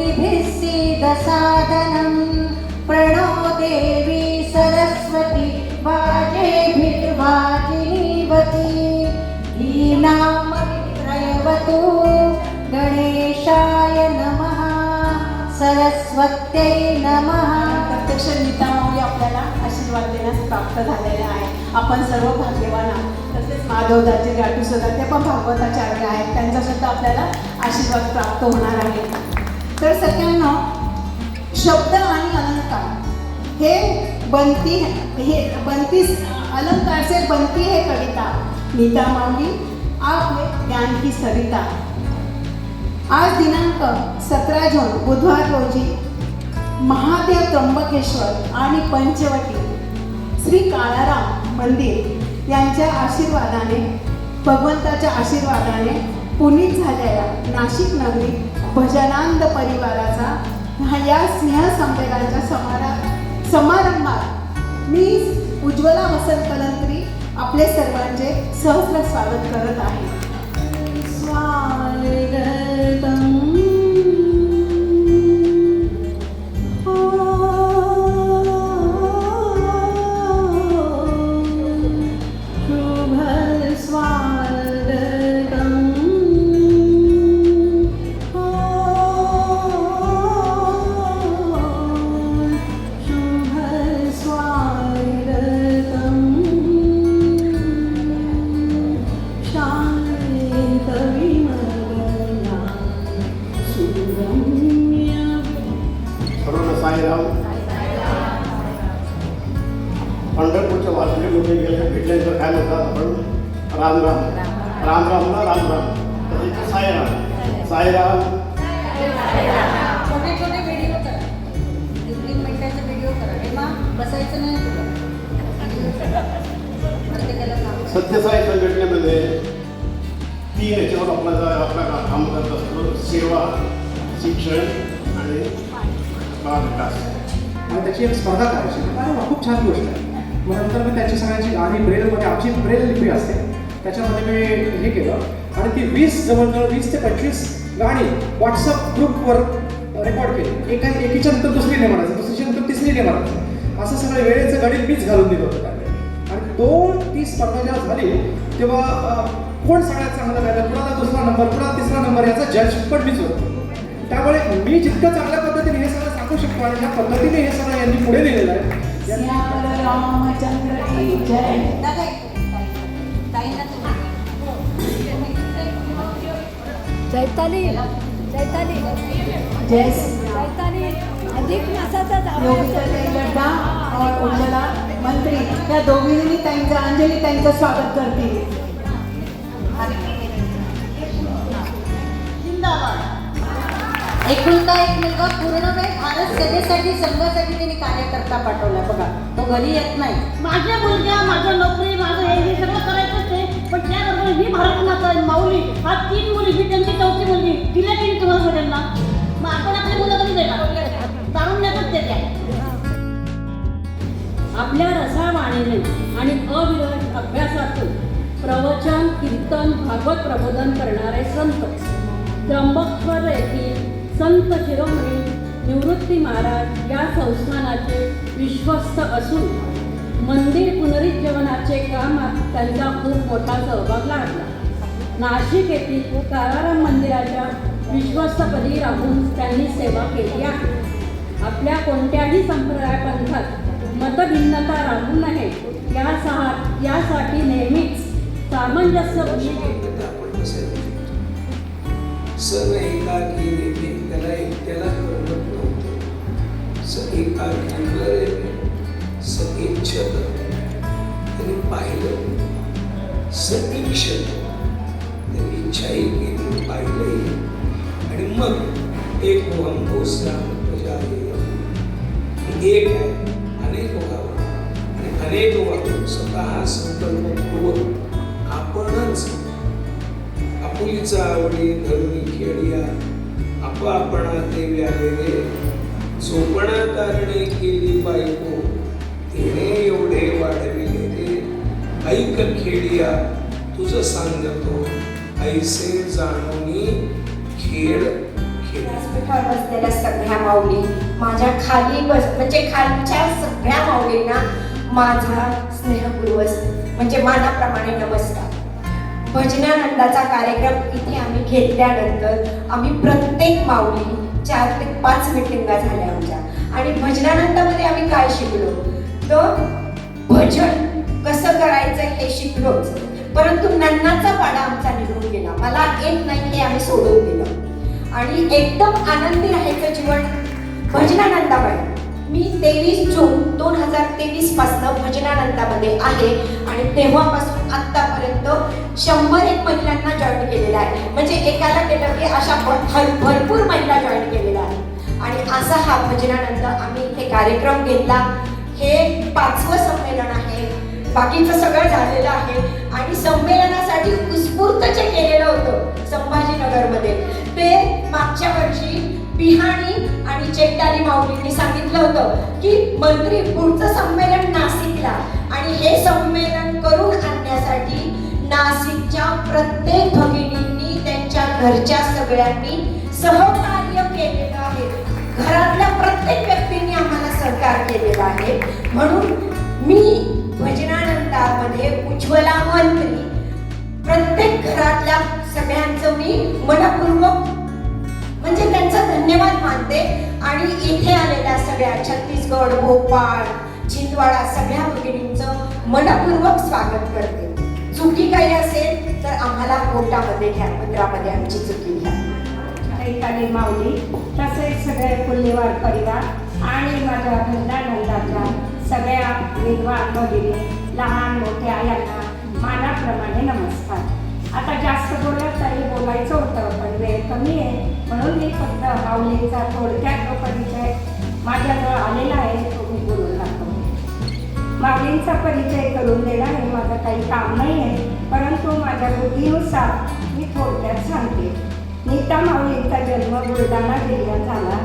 स्तुतिभिः सीदसादनं प्रणो देवी सरस्वती वाजेभिर्वाजिनीवती धीनामवित्रयवतु गणेशाय नमः सरस्वत्यै नमः. प्रत्यक्ष नीतामाऊली आपल्याला आशीर्वाद देण्यास प्राप्त झालेले आहे. आपण सर्व भाग्यवान आहात. तसेच माधवदाजी गाठू सुद्धा ते पण भागवताचार्य आहेत, त्यांचा सुद्धा आपल्याला आशीर्वाद प्राप्त होणार आहे. तर सगळ्यांना शब्द आणि अलंकार हे बनती अलंकार से बनती है कविता. नीतामाऊली आप है ज्ञान की सरिता. आज दिनांक 17 जून बुधवार रोजी महादेव त्र्यंबकेश्वर आणि पंचवटी श्री काळाराम मंदिर यांच्या आशीर्वादाने, भगवंताच्या आशीर्वादाने पुनीत झालेल्या नाशिक नगरी भजनानंद परिवाराचा या स्नेहसंमेलनाच्या समारंभात मी उज्ज्वला वसंत कलंत्री आपले सर्वांचे सहस्र स्वागत करत आहे. स्वागतम. पंढरपूरच्या वारकरीमध्ये गेल्या भेटल्यानंतर काय म्हणतात आपण राम राम राम राम ना राम राम. तर इथे साईराम साईराम. छोटे छोटे व्हिडिओ करा, 1 मिनिटाचा व्हिडिओ करा. हेमा बसायचं नाही तुला. सत्यसाई संघटनेमध्ये 3 याच्यावर आपला काम करत असतो: सेवा, शिक्षण आणि विकास. आणि त्याची एक स्पर्धा करायची. अरे वा, खूप छान गोष्ट आहे. मग नंतर मी त्याची सगळ्यांची आणि ब्रेलमध्ये आमची ब्रेल लिपी असते त्याच्यामध्ये मी हे केलं आणि ती 20 जवळजवळ 20 ते 25 गाणी व्हॉट्सअप ग्रुपवर रेकॉर्ड केली. एकीच्या नंतर दुसरी नाही म्हणायचं, दुसरीच्या नंतर तिसरी नाही म्हणायचं, असं सगळं वेळेचं गणित मीच घालून दिलं होतं त्यावेळी. आणि ती स्पर्धा जेव्हा झाली तेव्हा कोण सगळ्यात चांगलं गायलं, कुणाला दुसरा नंबर, कुणाला तिसरा नंबर याचा जज पण मीच होतो. त्यामुळे मी जितकं चांगल्या पद्धतीने हे सगळं सांगू शकतो आणि ज्या पद्धतीने हे सगळं यांनी पुढे लिहिलेलं आहे. रामचंद्र की जय. चैताली चैताली जय चैताली अधिक मासाचा योगिता और उज्ज्वला मंत्री त्या दोघींनी त्यांचं अंजली त्यांचं स्वागत करतील. एकुलता एक मुलगा पूर्ण वेळ भारत सेवेसाठी संघासाठी त्यांनी कार्यकर्ता पाठवला. बघा, तो घरी येत नाही. माझ्या मुलगा, माझं नोकरी, माझं हे सगळं करायचंच आहे. पण त्याबरोबर ही भारत माता माऊली हा 3 मुलगी, त्यांची 4थी मुलगी तिला केली तुम्हाला सगळ्यांना. मग आपण आपली मुलं कधी देणार? तारुण्यातच देते. आपल्या रसावाणीने आणि अविरत अभ्यासातून प्रवचन, कीर्तन, भागवत प्रबोधन करणारे संत त्र्यंबकेश्वर येथील संत शिरोमणी निवृत्ती महाराज या संस्थानाचे विश्वस्त असून मंदिर पुनरुज्जीवनाचे कामात त्यांचा खूप मोठा सहभाग लागला. नाशिक येथील काळाराम मंदिराच्या विश्वस्तपदी राहून त्यांनी सेवा केली आहे. आपल्या कोणत्याही संप्रदाय पंथात मतभिन्नता राहू नये यासाठी नेहमीच सामंजस्य सण एकाकी येते त्याला एकट्याला करमत नव्हतं. स एकाकीवर सतीक्षण त्यांनी पाहिलं, सतीक्षण त्यांनी इच्छाही केली, पाहिलंही. आणि मग एक वंभोसला प्रजा एक आहे, अनेक व्हावं आणि अनेक व्हावं स्वतः संकल्पपूर्वक आपणच आपुलीचा आवडी धरुणी खेळिया आपणा ते व्यालेले झोपणा कारणे केली बायको तिने एवढे वाढविले ते ऐक खेळिया तुझं सांगतो ऐसे जाणूनी खेळ केली. व्यासपीठावर बसलेल्या सगळ्या माऊली, माझ्या खाली म्हणजे खालच्या सगळ्या माऊलींना माझा स्नेहपूर्वक म्हणजे मानाप्रमाणे नमस्कार. भजनानंदाचा कार्यक्रम इथे आम्ही घेतल्यानंतर आम्ही प्रत्येक माऊली 4 ते 5 मिटिंगा झाल्या आमच्या. आणि भजनानंदामध्ये आम्ही काय शिकलो तर भजन कसं करायचं हे शिकलोच, परंतु नन्नाचा पाडा आमचा निघून गेला. मला येत नाही हे आम्ही सोडून दिलं आणि एकदम आनंदी राहायचं जीवन भजनानंदामुळे. मी 23 जून 2023 पासून भजनानंदामध्ये आहे आणि तेव्हापासून आतापर्यंत 101 महिलांना जॉईन केलेला आहे. म्हणजे एकाला केलं की अशा भरपूर महिला जॉईन केलेल्या आहेत. आणि असा हा भजनानंद आम्ही इथे कार्यक्रम घेतला. हे 5वं संमेलन आहे. बाकीचं सगळं झालेलं आहे आणि संमेलनासाठी उत्स्फूर्त जे केलेलं होतं संभाजीनगरमध्ये ते मागच्या वर्षी पिहाणी आणि चेट्टारी माऊलींनी सांगितलं होतं की मंत्री पुढचं संमेलन नाशिकला, आणि हे संमेलन करून आणण्यासाठी नाशिकच्या प्रत्येक भगिनींनी त्यांच्या घरच्या सगळ्यांनी सहकार्य केलेलं आहे. घरातल्या प्रत्येक व्यक्तींनी आम्हाला सहकार्य केलेलं आहे. म्हणून मी भजनानंदामध्ये उज्ज्वला मंत्री प्रत्येक घरातल्या सगळ्यांचं मी मनपूर्वक म्हणजे त्यांचा धन्यवाद मानते. आणि इथे आलेल्या सगळ्या छत्तीसगड, भोपाळ, छिंदवाडा सगळ्या भगिनींचं मनपूर्वक स्वागत करते. चुकी काही असेल तर आम्हाला कोर्टामध्ये घ्या, पत्रामध्ये आमची चुकी घ्या. चैताली माऊली तसेच सगळे पुण्यवार परिवार आणि माझ्या भजनानंदाच्या सगळ्या विद्वान भगिनी, लहान मोठ्या यांना मानाप्रमाणे नमस्कार. आता जास्त बोलत तरी बोलायचं होतं पण वेळ कमी आहे, म्हणून मी फक्त माऊलींचा थोडक्यात जो परिचय माझ्याजवळ आलेला आहे तो मी बोलून दाखवतो. माऊलींचा परिचय करून देणं हे माझं काही काम नाही आहे, परंतु माझ्या बुद्धीनुसार मी थोडक्यात सांगते. नीता माऊलींचा जन्म बुलढाणा जिल्ह्यात झाला.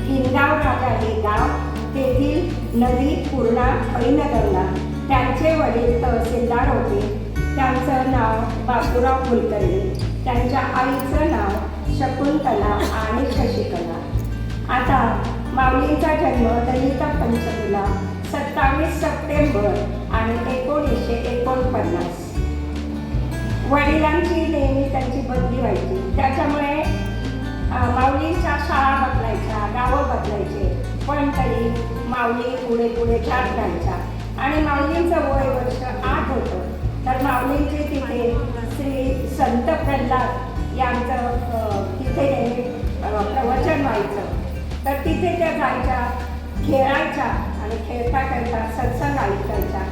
किनगाव राजा हे गाव, तेथील नदी पूर्णा पैनगंगा. त्यांचे वडील तहसीलदार होते. त्यांचं नाव बापूराव कुलकर्णी. त्यांच्या आईचं नाव शकुंतला आणि शशिकला. आता माऊलींचा जन्म ललिता पंचमीला 27 सप्टेंबर आणि 1949. वडिलांची नेहमी त्यांची बदली व्हायची, त्याच्यामुळे माऊलींच्या शाळा बदलायच्या, गावं बदलायचे, पण तरी माऊली पुढे पुढे जात राहायच्या. आणि माऊलींचं वय वर्ष 8 होतं तर माऊलींचे तिथे श्री संत प्रल्हाद यांचं तिथे नेहमी प्रवचन व्हायचं. तर तिथे त्या जायच्या, खेळायच्या आणि खेळता खेळता सत्संग ऐकायच्या.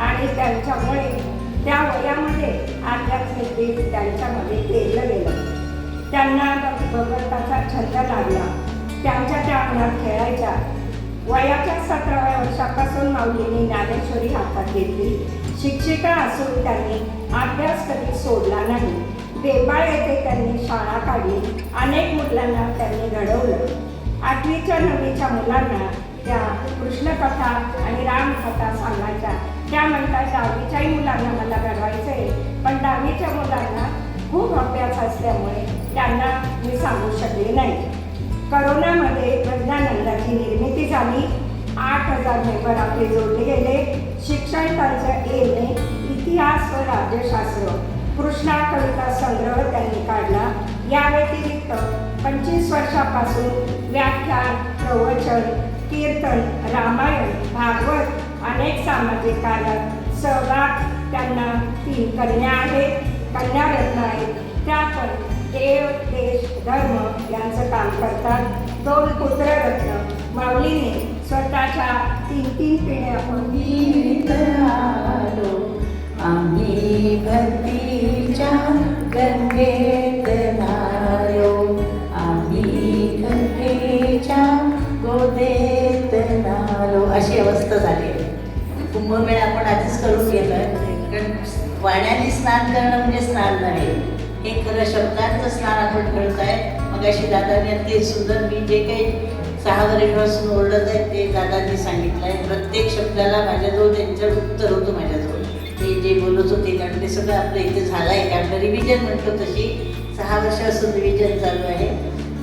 आणि त्यांच्यामुळे त्या वयामध्ये आध्यात्मिक त्यांच्यामध्ये केलं गेलं. त्यांना भगवंताचा छंद लागला. त्यांच्या त्या अंगणात खेळायच्या. वयाच्या 17व्या वर्षापासून माऊलींनी ज्ञानेश्वरी हातात घेतली. शिक्षिका असून त्यांनी अभ्यास कधी सोडला नाही. बेबाळ येथे त्यांनी शाळा काढली. अनेक मुलांना त्यांनी घडवलं. 8वीच्या 9वीच्या मुलांना त्या कृष्णकथा आणि रामकथा सांगायच्या. त्या म्हणतात 10वीच्याही मुलांना मला घडवायचं आहे, पण 10वीच्या मुलांना खूप अभ्यास असल्यामुळे त्यांना मी सांगू शकले नाही. करोनामध्ये भजनानंदाची निर्मिती झाली. 8,000 मेंबर आपले जोडले गेले. शिक्षण त्यांचं एम.ए. इतिहास व राज्यशास्त्र. कृष्णा कविता संग्रह त्यांनी काढला. या व्यतिरिक्त 25 वर्षापासून व्याख्यान, प्रवचन, कीर्तन, रामायण, भागवत अनेक सामाजिक कार्यात सहभाग. त्यांना 3 कन्या आहेत, कन्यारत्न आहेत. त्या पण देव, देश, धर्म यांचं काम करतात. 2 पुत्ररत्न. माऊलीने स्वतःच्या 3 पिढ्या आम्ही भक्तीच्या गंगेत नारो, आम्ही गंगेच्या गोदेत नारो, अशी अवस्था झाली. कुंभमेळा आपण आधीच करून गेलोय, कारण पाण्याने स्नान करणं म्हणजे स्नान नाही, हे खरं शब्दांचं स्नान आपण करतोय. मग अशी दादांनी ते सुंदर मी जे काही 6 वर्षापासून ओरडत आहे ते दादांनी सांगितलं आहे. प्रत्येक शब्दाला माझ्याजवळ त्यांच्यावर उत्तर होतं. माझ्याजवळ ते जे बोलत होते कारण ते सगळं आपलं इथे झालं आहे. कारण रिव्हिजन म्हणतो तशी 6 वर्षापासून रिव्हिजन चालू आहे.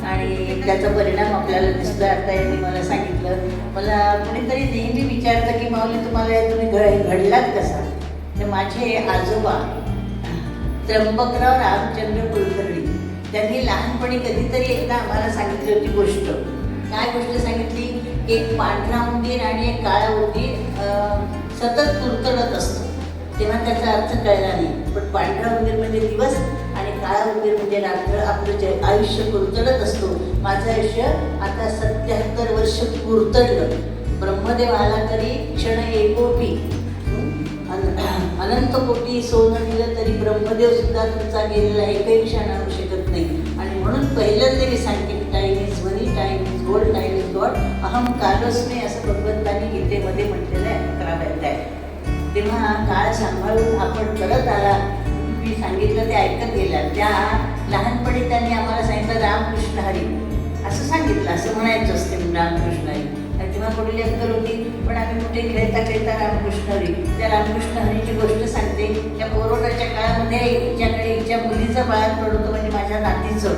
आणि त्याचा परिणाम आपल्याला दिसतो. आता यांनी मला सांगितलं, मला कोणीतरी नेहमी विचारतं की माऊली तुम्ही घडलात कसा? तर माझे आजोबा त्र्यंबकराव रामचंद्र कुलकर्णी त्यांनी लहानपणी कधीतरी एकदा आम्हाला सांगितली होती गोष्ट. काय गोष्ट सांगितली? एक पांढरा उंदीर आणि एक काळा उंदीर सतत तुरतडत असतो. तेव्हा त्याचा अर्थ कळला नाही, पण पांढरा उंदीर म्हणजे दिवस आणि काळा उंदीर म्हणजे रात्र. आपलं आयुष्य कुरतडत असतो. माझं आयुष्य आता 77 वर्ष कुरतडलं. ब्रह्मदेव आला तरी क्षण एकोपी, अनंत कोटी सोनं दिलं तरी ब्रह्मदेव सुद्धा तुमचा गेलेला एकही क्षण आणू शकत नाही. आणि म्हणून पहिलं तरी सांगते की time is money, time is gold, time is God, अहम कालोस्मी असं भगवंतांनी गीतेमध्ये म्हटलेलं आहे 11 अध्याय. तेव्हा काळ सांभाळून आपण करत आला. मी सांगितलं ते ऐकत गेला. त्या लहानपणी त्यांनी आम्हाला सांगितलं रामकृष्ण हरी असं सांगितलं, असं म्हणायचं असते रामकृष्ण हरी. आणि तेव्हा कुठली अक्कल होती, पण आम्ही कुठे खेळता रामकृष्ण हरी. त्या रामकृष्ण हरीची गोष्ट सांगते. त्या कोरोनाच्या काळामध्ये हिच्या मुलीचं बाळात पडतं, म्हणजे माझ्या नातीचं.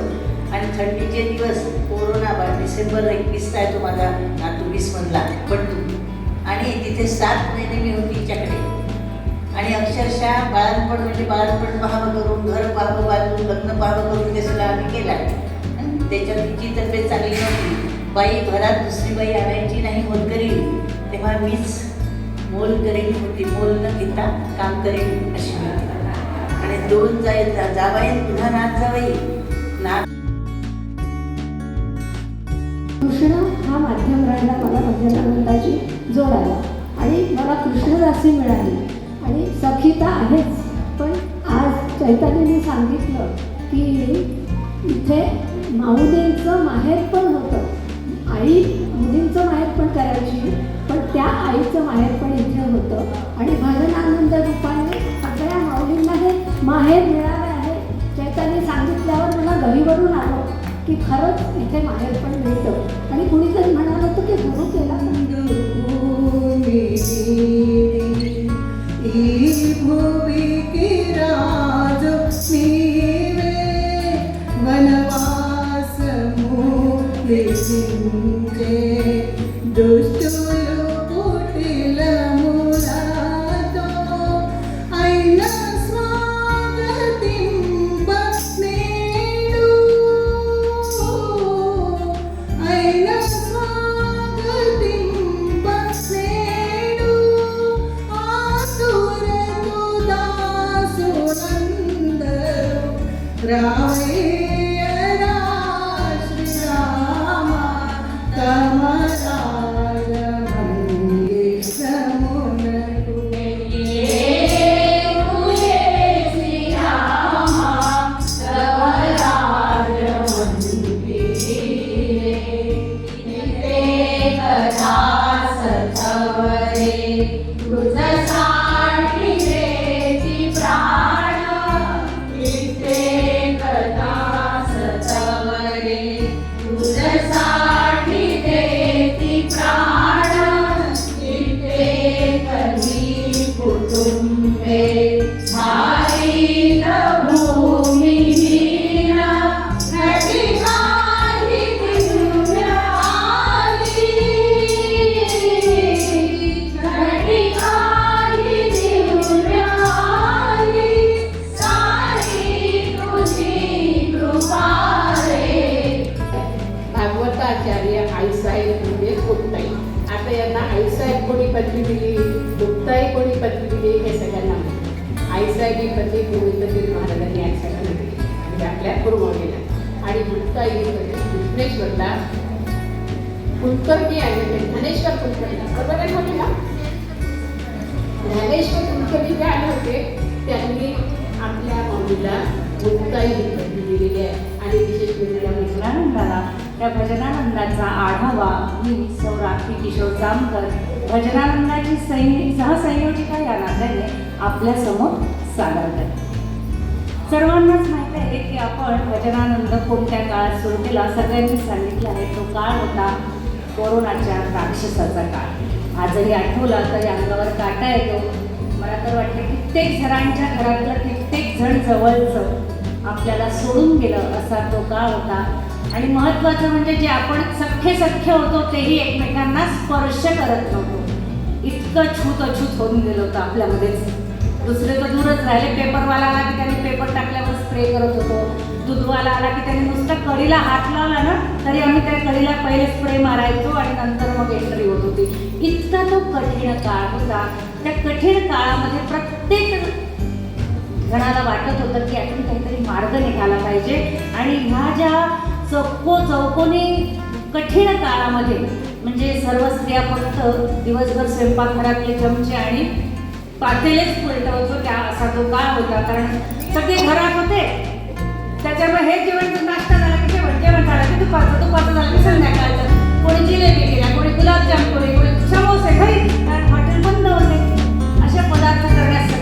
आणि थंडीचे दिवस, कोरोना डिसेंबर 21 आहे तो माझा नातू 20मधला पडतो. आणि तिथे 7 महिने मी होती तिच्याकडे. आणि अक्षरशः बाळंतपण म्हणजे बाळंतपण पाहावं करून, घर पाहावं बाजून, लग्न पाहावं करून ते सगळं आम्ही केलं. आणि त्याच्यात तिची तब्येत चांगली नव्हती. बाई घरात दुसरी बाई आणायची नाही, मोल करील. तेव्हा मीच मोल करील होती, मोल न घेता काम करेल अशी होती. आणि 2 जावाई पुन्हा नात जावाई नात. कृष्ण हा माध्यम राहिला मला भजनानंदाची जोड आला आणि मला कृष्णदासी मिळाली. आणि सखी तर आहेच, पण आज चैतन्याने सांगितलं की इथे माऊलींचं माहेर पण होतं. आई मुलींचं माहेर पण करायची, पण त्या आईचं माहेर पण इथे होतं. आणि भजनानंद रूपाने सगळ्या माऊलींना हे माहेर मिळालं आहे. चैतन्य सांगितल्यावर मला गहीवरून आलं की खरंच इथे माहेर पण मिळतं. आणि कुणीतरी म्हणालं होतं की गुरु केला वनवास दुष्टुल कुटिल मुरादो ऐन स्वागतिं बस्नेडु ऐन स्वागतिं बस्नेडु आसुर तुदासुनंद रावे भागवताचार्य आईसाहेब म्हणजे मुक्ताई. आता यांना आईसाहेब कोणी पदवी दिली, मुक्ताई कोणी पदवी दिली हे सगळ्यांना माहिती. आईसाहेब ही पदवी गोविंदगिरी महाराजांनी आज सगळ्यांना दिली, म्हणजे आपल्या गुरुमौलीला. आणि मुक्ताई ही पदवी कृष्णेश्वरला कुलकर्णी आहे, ज्ञानेश्वर कुलकर्णी बरोबर आहे बोलला. ज्ञानेश्वर कुलकर्णी जे आले होते त्यांनी आपल्या मौलीला मुक्ताई ही पदवी दिलेली आहे. आणि विशेष म्हणजे भजनानंदाला त्या भजनानंदाचा आढावा मी सौ राखी किशोर जामकर भजनानंदाची सहसंयोजिका या नात्याने आपल्यासमोर सादर करते. सर्वांनाच माहीत आहे की आपण भजनानंद कोणत्या काळात सुरू केला. सगळ्यांनी सांगितलं आहे तो काळ होता कोरोनाच्या राक्षसाचा काळ. आजही आठवला तरी अंगावर काटा येतो. मला तर वाटतं कित्येक जणांच्या घरातलं कित्येक जण जवळचं आपल्याला सोडून गेलं असा तो काळ होता. आणि महत्त्वाचं म्हणजे जे आपण सख्खे होतो तेही एकमेकांना स्पर्श करत नव्हतो. इतकं अछूत होऊन गेलं होतं आपल्यामध्येच. दुसरे तर दूरच राहिले. पेपरवाला आला की त्याने पेपर टाकल्यावर स्प्रे करत होतो. दूधवाला आला की त्याने नुसतं कढीला हात लावला ना तरी आम्ही त्या कढीला पहिले स्प्रे मारायचो आणि नंतर मग एंट्री होत होती. इतका तो कठीण काळ होता. त्या कठीण काळामध्ये प्रत्येक जणाला वाटत होतं की आपण काहीतरी मार्ग निघाला पाहिजे. आणि ह्या ज्या चौकोनी कठीण काळामध्ये म्हणजे सर्व स्त्रिया फक्त दिवसभर स्वयंपाकघरातले चमचे आणि पातेलेच उलटवतो त्या असा तो काळ होता. कारण सगळे घरात होते. त्याच्यामुळे हे जेवण नाश्ता झाला की जेवण झालं की दुपारचं झालं की संध्याकाळचं. कोणी जिलेबी केल्या, कोणी गुलाबजाम, कोणी समोसे घरी, कारण हॉटेल बंद होते. अशा पदार्थ करण्यास